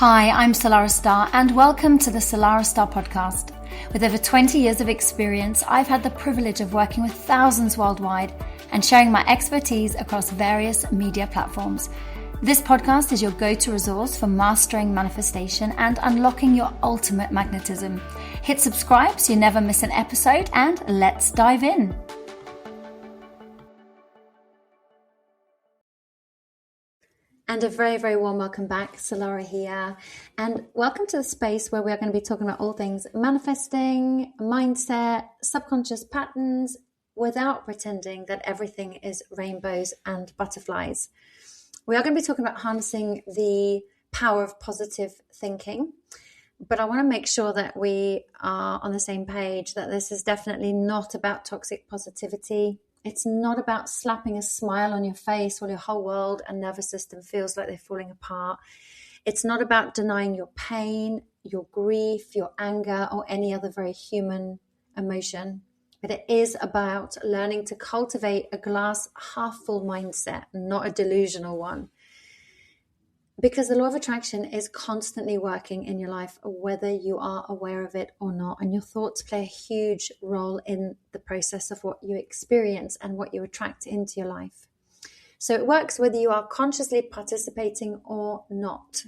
Hi, I'm Salarah Starre and welcome to the Salarah Starre podcast. With over 20 years of experience, I've had the privilege of working with thousands worldwide and sharing my expertise across various media platforms. This podcast is your go-to resource for mastering manifestation and unlocking your ultimate magnetism. Hit subscribe so you never miss an episode, and let's dive in. And a very, very warm welcome back. Salarah here. And welcome to the space where we are going to be talking about all things manifesting, mindset, subconscious patterns, without pretending that everything is rainbows and butterflies. We are going to be talking about harnessing the power of positive thinking. But I want to make sure that we are on the same page, that this is definitely not about toxic positivity. It's not about slapping a smile on your face while your whole world and nervous system feels like they're falling apart. It's not about denying your pain, your grief, your anger, or any other very human emotion. But it is about learning to cultivate a glass half full mindset, not a delusional one. Because the law of attraction is constantly working in your life, whether you are aware of it or not. And your thoughts play a huge role in the process of what you experience and what you attract into your life. So it works whether you are consciously participating or not.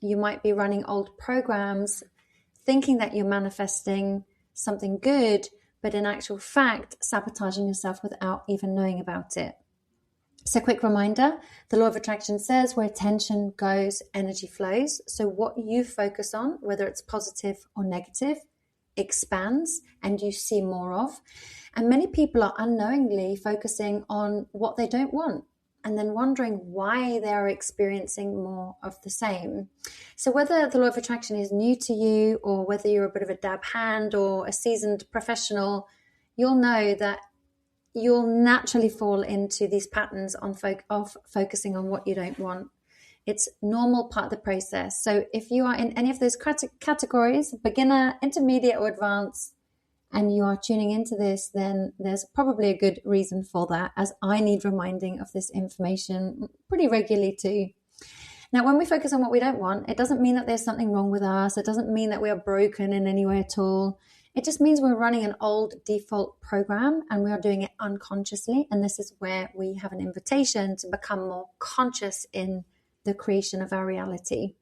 You might be running old programs, thinking that you're manifesting something good, but in actual fact, sabotaging yourself without even knowing about it. So quick reminder, the law of attraction says where attention goes, energy flows. So what you focus on, whether it's positive or negative, expands and you see more of. And many people are unknowingly focusing on what they don't want and then wondering why they're experiencing more of the same. So whether the law of attraction is new to you or whether you're a bit of a dab hand or a seasoned professional, you'll know that you'll naturally fall into these patterns of focusing on what you don't want. It's normal part of the process. So if you are in any of those categories, beginner, intermediate, or advanced, and you are tuning into this, then there's probably a good reason for that, as I need reminding of this information pretty regularly too. Now, when we focus on what we don't want, it doesn't mean that there's something wrong with us. It doesn't mean that we are broken in any way at all. It just means we're running an old default program and we are doing it unconsciously. And this is where we have an invitation to become more conscious in the creation of our reality.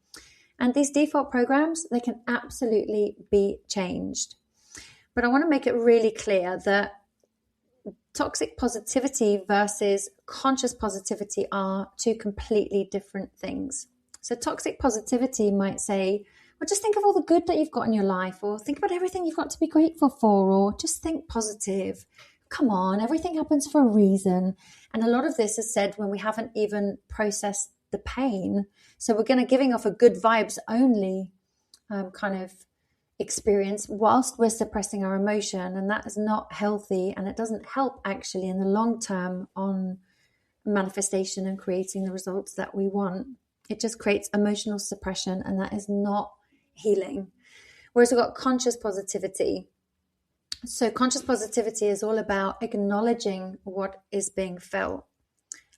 And these default programs, they can absolutely be changed. But I want to make it really clear that toxic positivity versus conscious positivity are two completely different things. So toxic positivity might say, well, just think of all the good that you've got in your life, or think about everything you've got to be grateful for, or just think positive. Come on, everything happens for a reason. And a lot of this is said when we haven't even processed the pain. So we're going to giving off a good vibes only kind of experience whilst we're suppressing our emotion. And that is not healthy. And it doesn't help actually in the long term on manifestation and creating the results that we want. It just creates emotional suppression, and that is not healing. Whereas we've got conscious positivity. So conscious positivity is all about acknowledging what is being felt,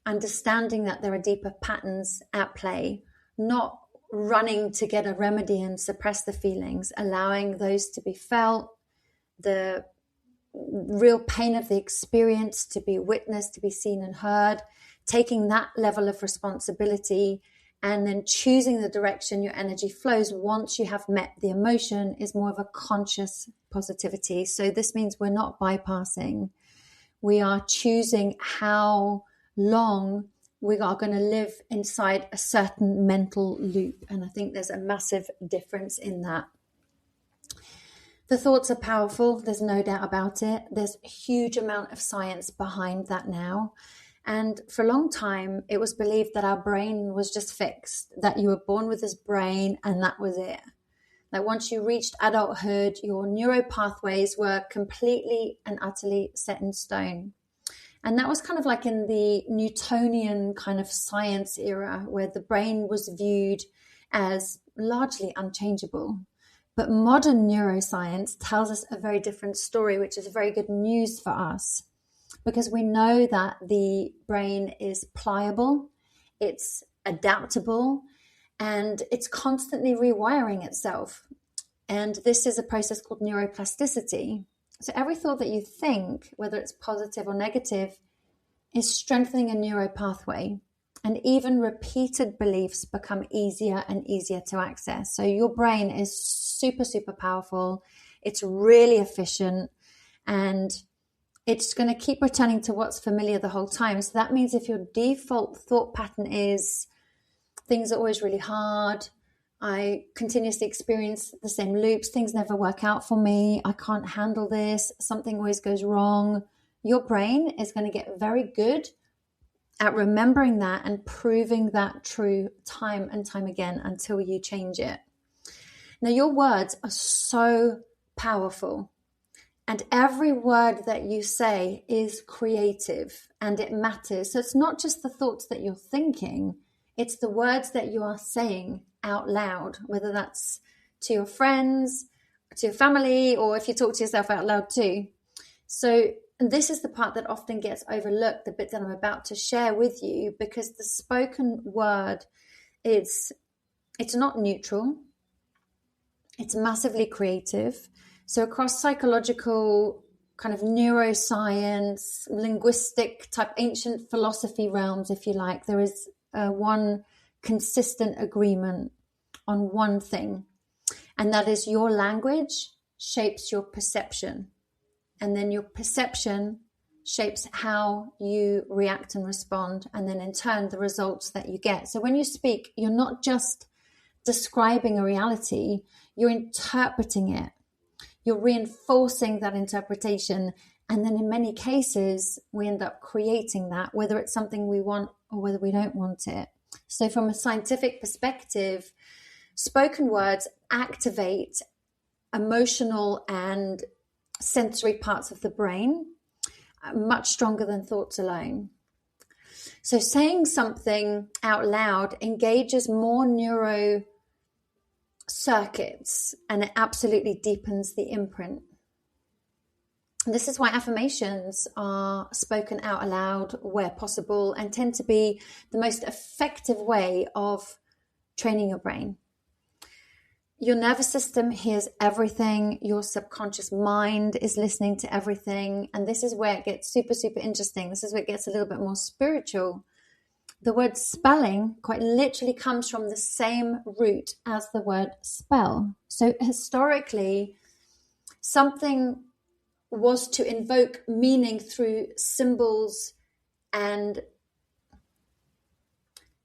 understanding that there are deeper patterns at play, not running to get a remedy and suppress the feelings, allowing those to be felt, the real pain of the experience to be witnessed, to be seen and heard, taking that level of responsibility and then choosing the direction your energy flows once you have met the emotion is more of a conscious positivity. So this means we're not bypassing. We are choosing how long we are going to live inside a certain mental loop. And I think there's a massive difference in that. The thoughts are powerful. There's no doubt about it. There's a huge amount of science behind that now. And for a long time, it was believed that our brain was just fixed, that you were born with this brain and that was it. Like once you reached adulthood, your neuro pathways were completely and utterly set in stone. And that was kind of like in the Newtonian kind of science era, where the brain was viewed as largely unchangeable. But modern neuroscience tells us a very different story, which is very good news for us. Because we know that the brain is pliable, it's adaptable, and it's constantly rewiring itself. And this is a process called neuroplasticity. So every thought that you think, whether it's positive or negative, is strengthening a neuropathway. And even repeated beliefs become easier and easier to access. So your brain is super, super powerful. It's really efficient, and it's going to keep returning to what's familiar the whole time. So that means if your default thought pattern is things are always really hard, I continuously experience the same loops, things never work out for me, I can't handle this, something always goes wrong, your brain is going to get very good at remembering that and proving that true time and time again until you change it. Now, your words are so powerful, and every word that you say is creative and it matters. So it's not just the thoughts that you're thinking, it's the words that you are saying out loud, whether that's to your friends, to your family, or if you talk to yourself out loud too. So this is the part that often gets overlooked, the bit that I'm about to share with you, because the spoken word it's not neutral, it's massively creative. So across psychological, kind of neuroscience, linguistic type, ancient philosophy realms, if you like, there is one consistent agreement on one thing, and that is your language shapes your perception, and then your perception shapes how you react and respond, and then in turn the results that you get. So when you speak, you're not just describing a reality, you're interpreting it, you're reinforcing that interpretation, and then in many cases we end up creating that, whether it's something we want or whether we don't want it. So from a scientific perspective, spoken words activate emotional and sensory parts of the brain much stronger than thoughts alone. So saying something out loud engages more neuro circuits, and it absolutely deepens the imprint. And this is why affirmations are spoken out aloud where possible and tend to be the most effective way of training your brain. Your nervous system hears everything. Your subconscious mind is listening to everything. And this is where it gets super, super interesting. This is where it gets a little bit more spiritual. The word spelling quite literally comes from the same root as the word spell. So historically, something was to invoke meaning through symbols, and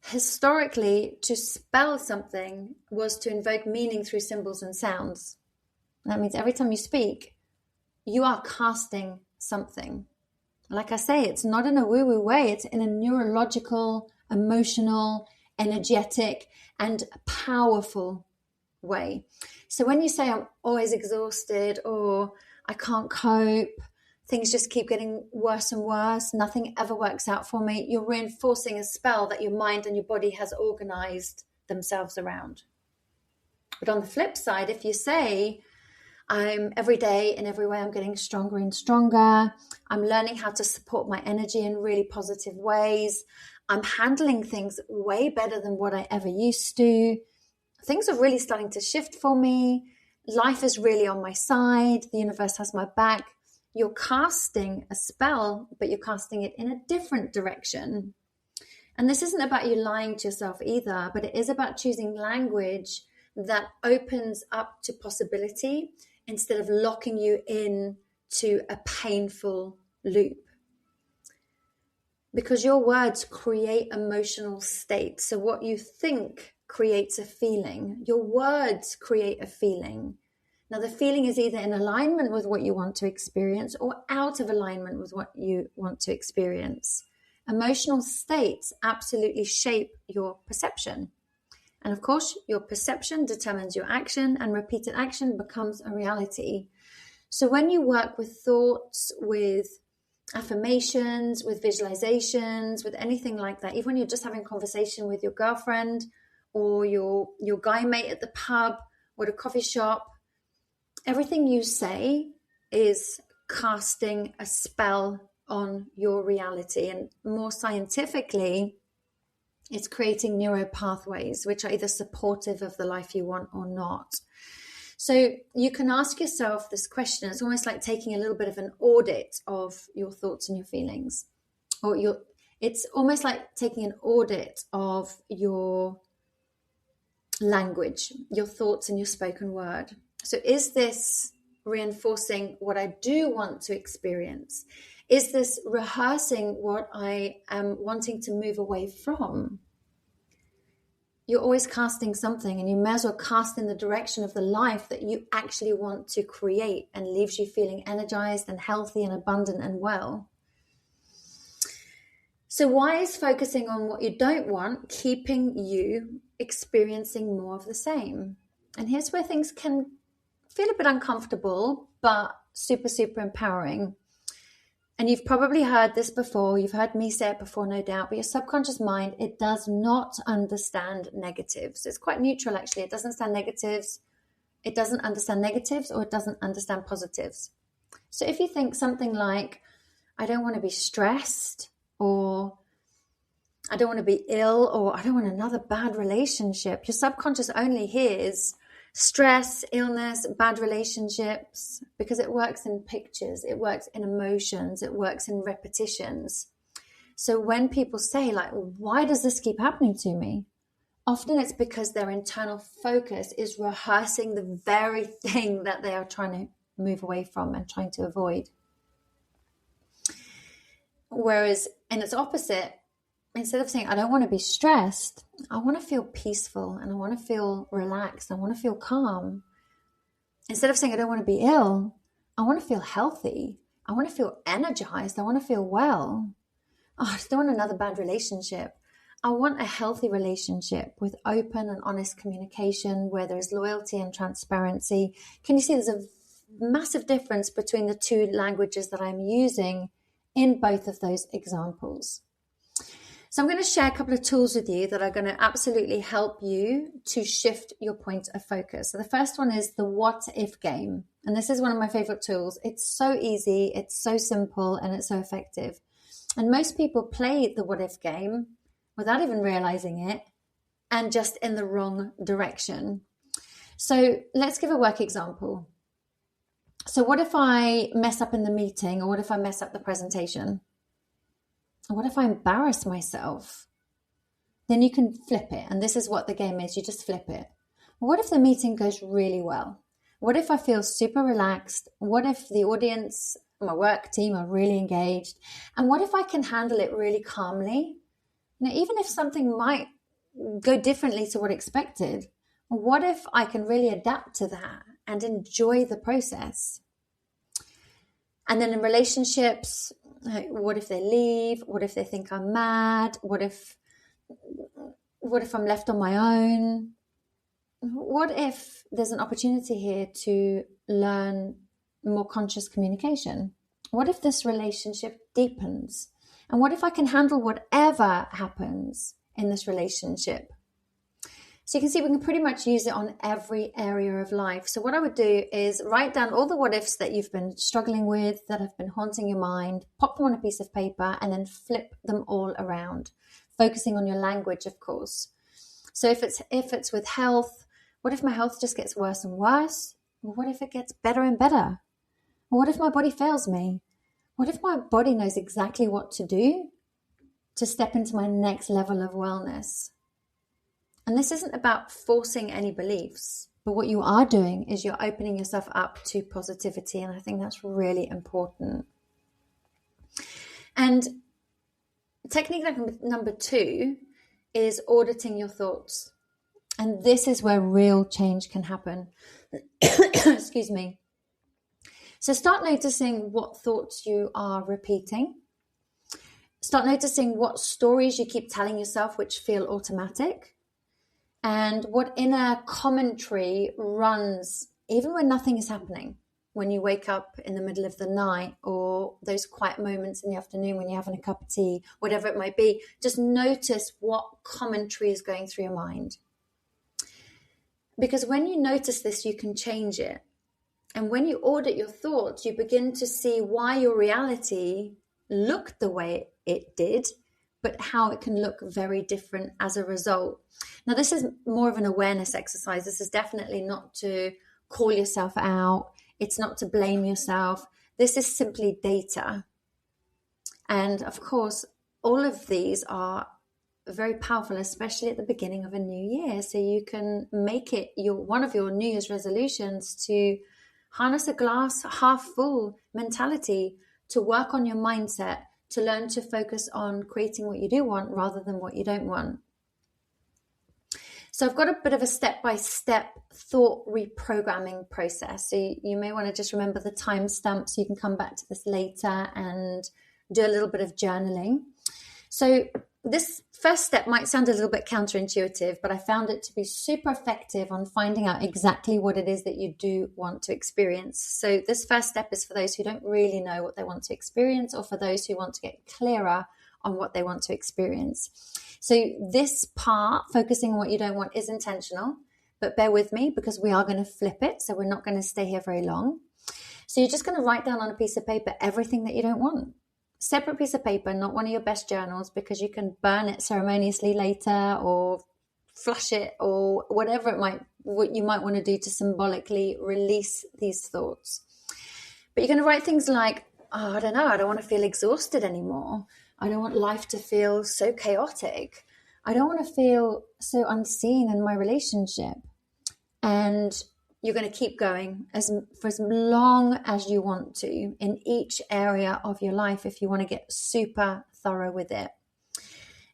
historically, to spell something was to invoke meaning through symbols and sounds. That means every time you speak, you are casting something. Like I say, it's not in a woo-woo way. It's in a neurological, emotional, energetic, and powerful way. So when you say I'm always exhausted, or I can't cope, things just keep getting worse and worse, nothing ever works out for me, you're reinforcing a spell that your mind and your body has organized themselves around. But on the flip side, if you say, I'm every day in every way, I'm getting stronger and stronger, I'm learning how to support my energy in really positive ways, I'm handling things way better than what I ever used to, things are really starting to shift for me, life is really on my side, the universe has my back. You're casting a spell, but you're casting it in a different direction. And this isn't about you lying to yourself either, but it is about choosing language that opens up to possibility instead of locking you in to a painful loop. Because your words create emotional states. So what you think creates a feeling. Your words create a feeling. Now, the feeling is either in alignment with what you want to experience or out of alignment with what you want to experience. Emotional states absolutely shape your perception. And of course, your perception determines your action, and repeated action becomes a reality. So when you work with thoughts, with affirmations, with visualizations, with anything like that, even when you're just having a conversation with your girlfriend or your guy mate at the pub or the coffee shop, everything you say is casting a spell on your reality. And more scientifically, It's creating neural pathways, which are either supportive of the life you want or not. So you can ask yourself this question. It's almost like taking a little bit of an audit of your thoughts and your feelings, it's almost like taking an audit of your language, your thoughts and your spoken word. So is this reinforcing what I do want to experience? Is this rehearsing what I am wanting to move away from? You're always casting something, and you may as well cast in the direction of the life that you actually want to create and leaves you feeling energized and healthy and abundant and well. So why is focusing on what you don't want keeping you experiencing more of the same? And here's where things can feel a bit uncomfortable, but super, super empowering. And you've probably heard this before. You've heard me say it before, no doubt. But your subconscious mind, it does not understand negatives. It's quite neutral, actually. It doesn't understand negatives. It doesn't understand negatives, or it doesn't understand positives. So if you think something like, I don't want to be stressed, or I don't want to be ill, or I don't want another bad relationship, your subconscious only hears stress, illness, bad relationships, because it works in pictures, it works in emotions, it works in repetitions. So when people say, like, why does this keep happening to me? Often it's because their internal focus is rehearsing the very thing that they are trying to move away from and trying to avoid. Whereas in its opposite, instead of saying, I don't want to be stressed, I want to feel peaceful and I want to feel relaxed. I want to feel calm. Instead of saying, I don't want to be ill, I want to feel healthy. I want to feel energized. I want to feel well. Oh, I don't want another bad relationship. I want a healthy relationship with open and honest communication where there's loyalty and transparency. Can you see there's a massive difference between the two languages that I'm using in both of those examples? So I'm going to share a couple of tools with you that are going to absolutely help you to shift your point of focus. So the first one is the what if game. And this is one of my favorite tools. It's so easy, it's so simple, and it's so effective. And most people play the what if game without even realizing it and just in the wrong direction. So let's give a work example. So what if I mess up in the meeting, or what if I mess up the presentation? What if I embarrass myself? Then you can flip it. And this is what the game is. You just flip it. What if the meeting goes really well? What if I feel super relaxed? What if the audience, my work team are really engaged? And what if I can handle it really calmly? Now, even if something might go differently to what expected, what if I can really adapt to that and enjoy the process? And then in relationships, what if they leave? What if they think I'm mad? What if I'm left on my own? What if there's an opportunity here to learn more conscious communication? What if this relationship deepens? And what if I can handle whatever happens in this relationship? So you can see we can pretty much use it on every area of life. So what I would do is write down all the what ifs that you've been struggling with, that have been haunting your mind, pop them on a piece of paper, and then flip them all around, focusing on your language, of course. So if it's with health, what if my health just gets worse and worse? What if it gets better and better? What if my body fails me? What if my body knows exactly what to do to step into my next level of wellness? And this isn't about forcing any beliefs, but what you are doing is you're opening yourself up to positivity. And I think that's really important. And technique number 2 is auditing your thoughts. And this is where real change can happen. Excuse me. So start noticing what thoughts you are repeating. Start noticing what stories you keep telling yourself which feel automatic. And what inner commentary runs even when nothing is happening, when you wake up in the middle of the night, or those quiet moments in the afternoon when you're having a cup of tea, whatever it might be. Just notice what commentary is going through your mind. Because when you notice this, you can change it. And when you audit your thoughts, you begin to see why your reality looked the way it did, but how it can look very different as a result. Now, this is more of an awareness exercise. This is definitely not to call yourself out. It's not to blame yourself. This is simply data. And of course, all of these are very powerful, especially at the beginning of a new year. So you can make it one of your New Year's resolutions to harness a glass half full mentality, to work on your mindset, to learn to focus on creating what you do want rather than what you don't want. So I've got a bit of a step-by-step thought reprogramming process. So you may want to just remember the timestamp so you can come back to this later and do a little bit of journaling. So this first step might sound a little bit counterintuitive, but I found it to be super effective on finding out exactly what it is that you do want to experience. So this first step is for those who don't really know what they want to experience, or for those who want to get clearer on what they want to experience. So this part, focusing on what you don't want, is intentional, but bear with me because we are going to flip it. So we're not going to stay here very long. So you're just going to write down on a piece of paper everything that you don't want. Separate piece of paper, not one of your best journals, because you can burn it ceremoniously later or flush it or whatever what you might want to do to symbolically release these thoughts. But you're going to write things like, I don't know, I don't want to feel exhausted anymore. I don't want life to feel so chaotic. I don't want to feel so unseen in my relationship. And you're going to keep going for as long as you want to in each area of your life if you want to get super thorough with it.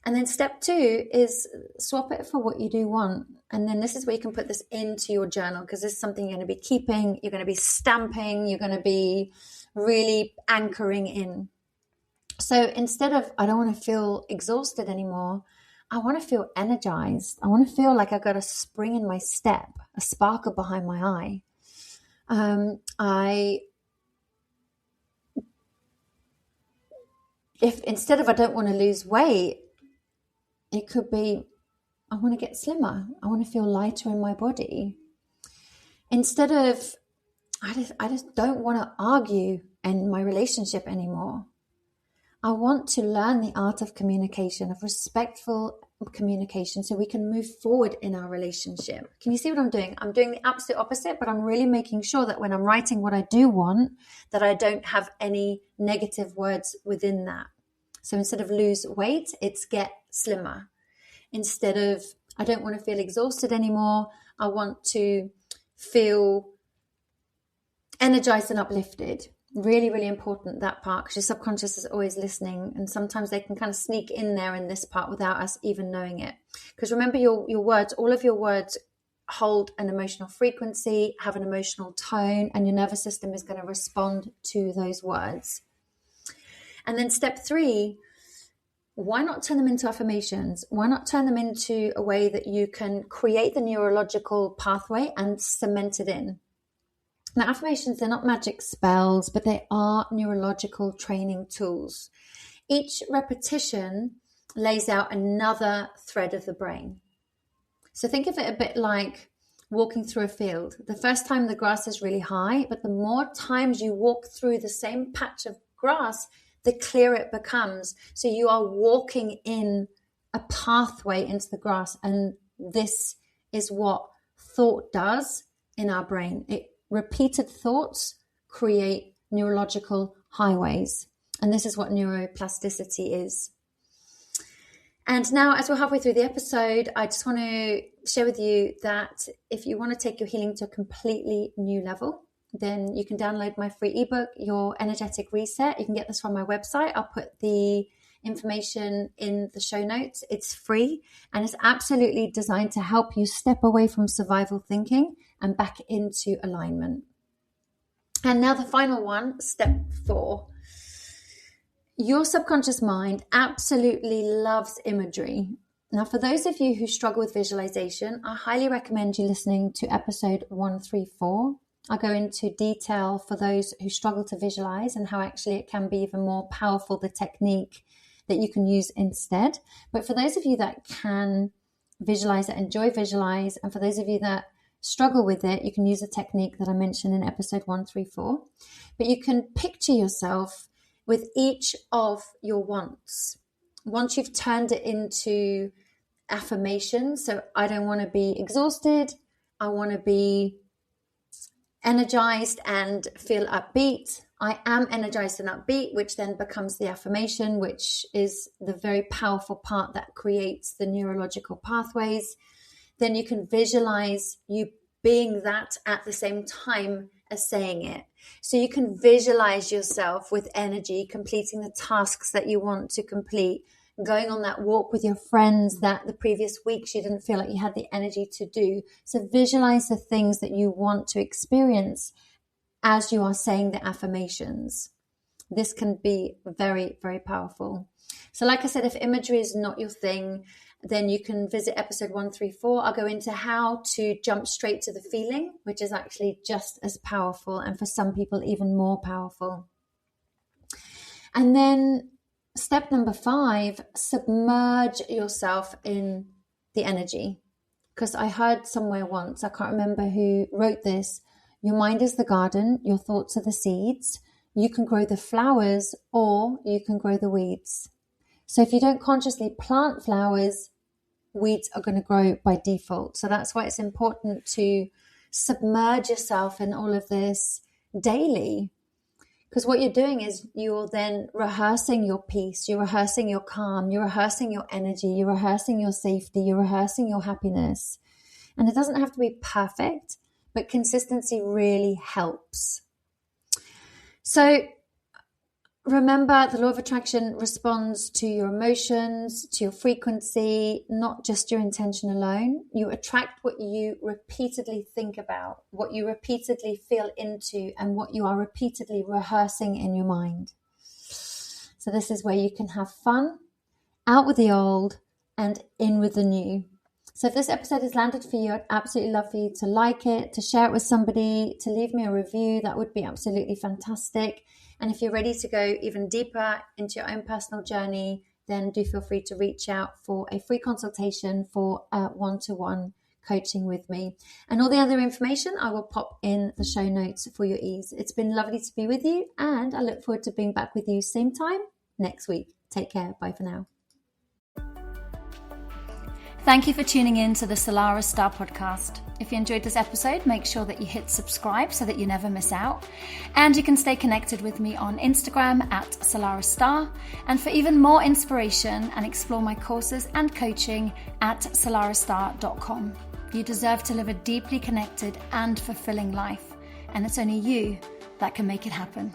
And then step 2 is swap it for what you do want. And then this is where you can put this into your journal, because this is something you're going to be keeping, you're going to be stamping, you're going to be really anchoring in. So instead of, I don't want to feel exhausted anymore, I want to feel energized. I want to feel like I've got a spring in my step, a sparkle behind my eye. If instead of I don't want to lose weight, it could be I want to get slimmer. I want to feel lighter in my body. Instead of I just don't want to argue in my relationship anymore. I want to learn the art of communication, of respectful communication, so we can move forward in our relationship. Can you see what I'm doing? I'm doing the absolute opposite, but I'm really making sure that when I'm writing what I do want, that I don't have any negative words within that. So instead of lose weight, it's get slimmer. Instead of I don't want to feel exhausted anymore, I want to feel energized and uplifted. Really, really important, that part, because your subconscious is always listening, and sometimes they can kind of sneak in there in this part without us even knowing it. Because remember, your words, all of your words hold an emotional frequency, have an emotional tone, and your nervous system is going to respond to those words. And then step 3, why not turn them into affirmations? Why not turn them into a way that you can create the neurological pathway and cement it in? Now, affirmations, they're not magic spells, but they are neurological training tools. Each repetition lays out another thread of the brain. So think of it a bit like walking through a field. The first time the grass is really high, but the more times you walk through the same patch of grass, the clearer it becomes. So you are walking in a pathway into the grass. And this is what thought does in our brain. Repeated thoughts create neurological highways. And this is what neuroplasticity is. And now, as we're halfway through the episode, I just want to share with you that if you want to take your healing to a completely new level, then you can download my free ebook, Your Energetic Reset. You can get this from my website. I'll put the information in the show notes. It's free, and it's absolutely designed to help you step away from survival thinking and back into alignment. And now the final one, step 4. Your subconscious mind absolutely loves imagery. Now, for those of you who struggle with visualization, I highly recommend you listening to episode 134. I'll go into detail for those who struggle to visualize and how actually it can be even more powerful, the technique that you can use instead. But for those of you that can visualize it, enjoy visualize, and for those of you that struggle with it, you can use a technique that I mentioned in episode 134. But you can picture yourself with each of your wants. once you've turned it into affirmations, so I don't want to be exhausted, I want to be energized and feel upbeat. I am energized and upbeat, which then becomes the affirmation, which is the very powerful part that creates the neurological pathways. Then you can visualize you being that at the same time as saying it. So you can visualize yourself with energy, completing the tasks that you want to complete, going on that walk with your friends that the previous weeks you didn't feel like you had the energy to do. So visualize the things that you want to experience as you are saying the affirmations. This can be very, very powerful. So like I said, if imagery is not your thing, then you can visit episode 134. I'll go into how to jump straight to the feeling, which is actually just as powerful, and for some people even more powerful. And then step number 5, submerge yourself in the energy. Because I heard somewhere once, I can't remember who wrote this, your mind is the garden, your thoughts are the seeds. You can grow the flowers or you can grow the weeds. So if you don't consciously plant flowers, weeds are going to grow by default. So that's why it's important to submerge yourself in all of this daily. Because what you're doing is you're then rehearsing your peace, you're rehearsing your calm, you're rehearsing your energy, you're rehearsing your safety, you're rehearsing your happiness. And it doesn't have to be perfect, but consistency really helps. So remember, the law of attraction responds to your emotions, to your frequency, not just your intention alone. You attract what you repeatedly think about, what you repeatedly feel into, and what you are repeatedly rehearsing in your mind. So this is where you can have fun, out with the old and in with the new. So if this episode has landed for you, I'd absolutely love for you to like it, to share it with somebody, to leave me a review. That would be absolutely fantastic. And if you're ready to go even deeper into your own personal journey, then do feel free to reach out for a free consultation for one-to-one coaching with me. And all the other information I will pop in the show notes for your ease. It's been lovely to be with you, and I look forward to being back with you same time next week. Take care. Bye for now. Thank you for tuning in to the Salarah Starre podcast. If you enjoyed this episode, make sure that you hit subscribe so that you never miss out. And you can stay connected with me on Instagram at Salarah Starre. And for even more inspiration and explore my courses and coaching at salarahstarre.com. You deserve to live a deeply connected and fulfilling life. And it's only you that can make it happen.